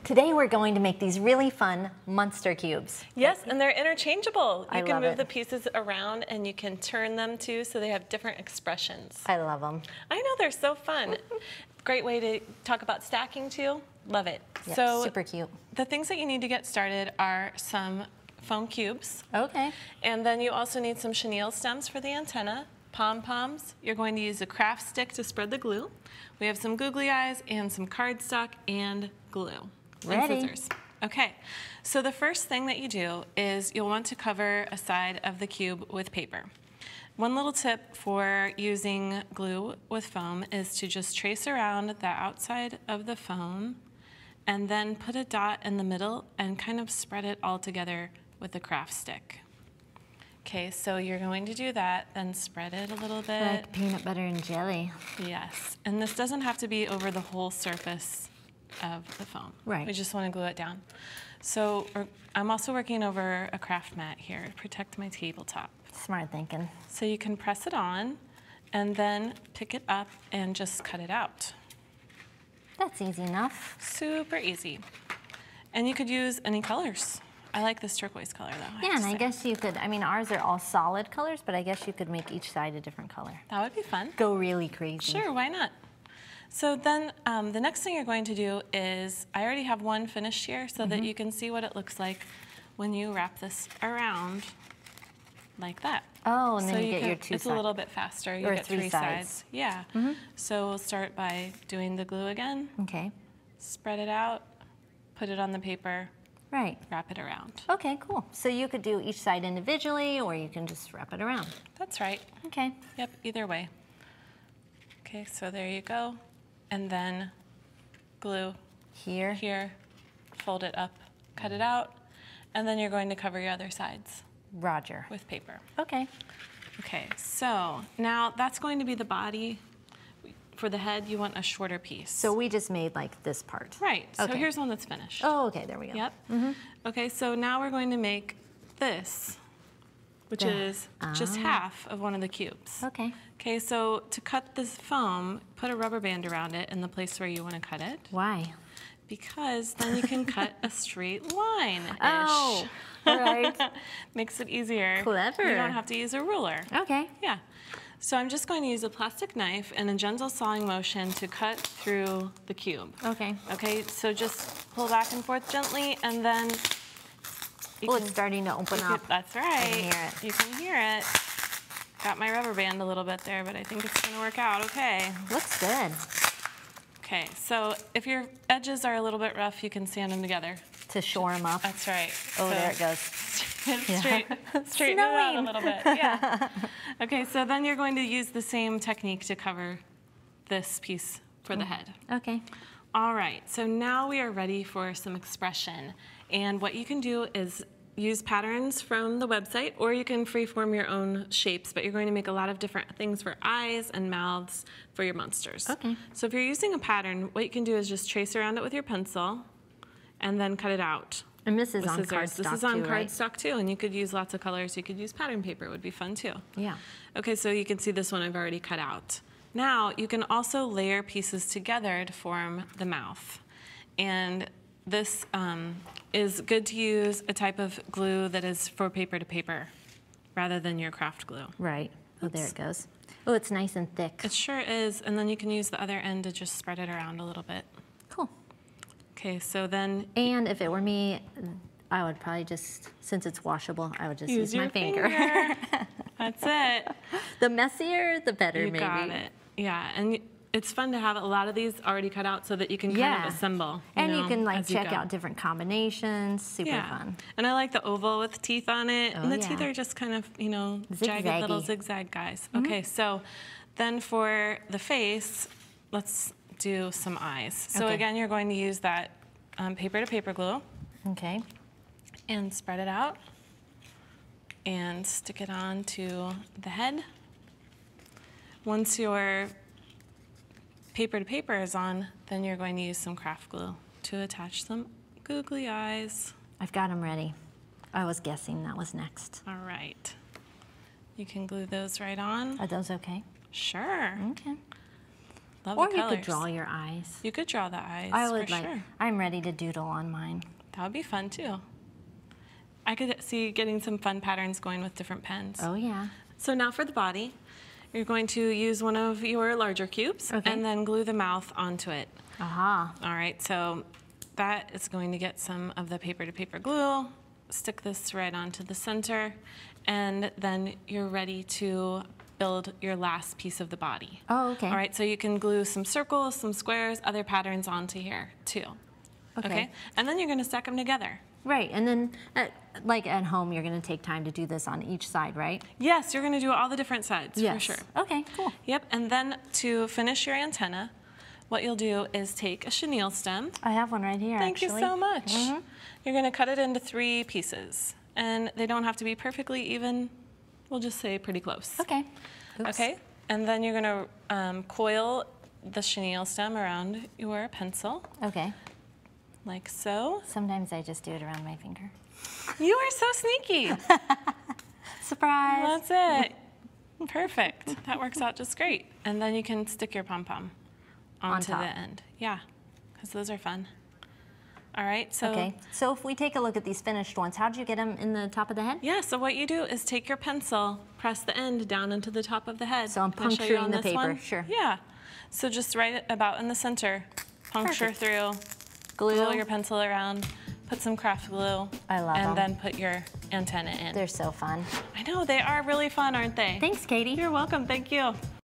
Today we're going to make these really fun monster cubes. Yes, and they're interchangeable. You can move it. the pieces around and you can turn them too so they have different expressions. I love them. I know, they're so fun. Great way to talk about stacking too. Love it. Yep, so super cute. The things that you need to get started are some foam cubes. Okay. And then you also need some chenille stems for the antenna, pom-poms. You're going to use a craft stick to spread the glue. We have some googly eyes and some cardstock and glue. Ready. And scissors. Okay, so the first thing that you do is you'll want to cover a side of the cube with paper. One little tip for using glue with foam is to just trace around the outside of the foam and then put a dot in the middle and kind of spread it all together with a craft stick. Okay, so you're going to do that, then spread it a little bit. Like peanut butter and jelly. Yes, and this doesn't have to be over the whole surface of the foam. Right. We just want to glue it down. So I'm also working over a craft mat here to protect my tabletop. Smart thinking. So you can press it on and then pick it up and just cut it out. That's easy enough. Super easy. And you could use any colors. I like this turquoise color though. Yeah, and I guess you could, I mean, ours are all solid colors, but I guess you could make each side a different color. That would be fun. Go really crazy. Sure, why not? So then the next thing you're going to do is, I already have one finished here so that you can see what it looks like when you wrap this around like that. Oh, and then so you get your two It's sides. a little bit faster. You Or get three three sides. sides. Yeah. So we'll start by doing the glue again. Okay. Spread it out, put it on the paper, Right. wrap it around. Okay, cool. So you could do each side individually, or you can just wrap it around. That's right. Okay. Yep, either way. Okay, so there you go. And then glue Here. here, fold it up, cut it out, and then you're going to cover your other sides Roger. with paper. Okay. Okay, so now that's going to be the body. For the head, you want a shorter piece. So we just made like this part. Right, so Okay. here's one that's finished. Oh, okay, there we go. Yep. Okay, so now we're going to make this, which is just half of one of the cubes. Okay. Okay, so to cut this foam, put a rubber band around it in the place where you want to cut it. Why? Because then you can cut a straight line-ish. Oh, all right. Makes it easier. Clever. You don't have to use a ruler. Okay. Yeah. So I'm just going to use a plastic knife and a gentle sawing motion to cut through the cube. Okay. Okay, so just pull back and forth gently, and then Oh, it's starting to open up. That's right. I can hear it. You can hear it. Got my rubber band a little bit there, but I think it's going to work out okay. Looks good. Okay, so if your edges are a little bit rough, you can sand them together. To shore them up. That's right. Oh, So there it goes. straighten it out a little bit. Yeah. Okay, so then you're going to use the same technique to cover this piece for the head. Okay. All right, so now we are ready for some expression. And what you can do is use patterns from the website, or you can freeform your own shapes, but you're going to make a lot of different things for eyes and mouths for your monsters. Okay. So if you're using a pattern, what you can do is just trace around it with your pencil and then cut it out. And this is with on scissors. cardstock This is on too, right? cardstock too, and you could use lots of colors. You could use pattern paper, it would be fun too. Yeah. Okay, so you can see this one I've already cut out. Now, you can also layer pieces together to form the mouth. And this is good to use a type of glue that is for paper to paper rather than your craft glue. Right. Oh, there it goes. Oh, it's nice and thick. It sure is, and then you can use the other end to just spread it around a little bit. Cool. Okay, so then And if it were me, I would probably just, since it's washable, I would just use my your finger. That's it. The messier, the better, You maybe. got it. Yeah, and it's fun to have a lot of these already cut out so that you can kind of assemble. And you know, can like as you check go. out different combinations. Super fun. And I like the oval with teeth on it. Oh, and the yeah. teeth are just kind of, you know, jagged Zigzaggy. little zigzag guys. Okay, so then for the face, let's do some eyes. So Okay. again, you're going to use that paper to paper glue Okay. and spread it out and stick it on to the head. Once your paper to paper is on, then you're going to use some craft glue to attach some googly eyes. I've got them ready. I was guessing that was next. All right. You can glue those right on. Are those okay? Sure. Okay. Love Or the you colors. could draw your eyes. You could draw the eyes, I would for like, sure. I'm ready to doodle on mine. That would be fun too. I could see getting some fun patterns going with different pens. Oh yeah. So now for the body, you're going to use one of your larger cubes and then glue the mouth onto it. Aha. All right, so that is going to get some of the paper-to-paper glue. Stick this right onto the center, and then you're ready to build your last piece of the body. Oh, okay. All right, so you can glue some circles, some squares, other patterns onto here too. Okay. And then you're going to stack them together. Right, and then like at home, you're going to take time to do this on each side, right? Yes, you're going to do all the different sides for sure. Okay, cool. Yep, and then to finish your antenna, what you'll do is take a chenille stem. I have one right here, Thank actually. you so much. You're going to cut it into 3 pieces, and they don't have to be perfectly even. We'll just say pretty close. Okay. Oops. Okay, and then you're going to coil the chenille stem around your pencil. Okay. Like so. Sometimes I just do it around my finger. You are so sneaky. Surprise. That's it. Perfect. That works out just great. And then you can stick your pom-pom onto the end. Yeah, because those are fun. All right, so. Okay, so if we take a look at these finished ones, how'd you get them in the top of the head? Yeah, so what you do is take your pencil, press the end down into the top of the head. So I'm Can I show you puncturing on the this paper, one? sure. Yeah, so just right about in the center, puncture Perfect. through, glue your pencil around, put some craft glue. I love and them. then put your antenna in. They're so fun. I know, they are really fun, aren't they? Thanks, Katie. You're welcome, thank you.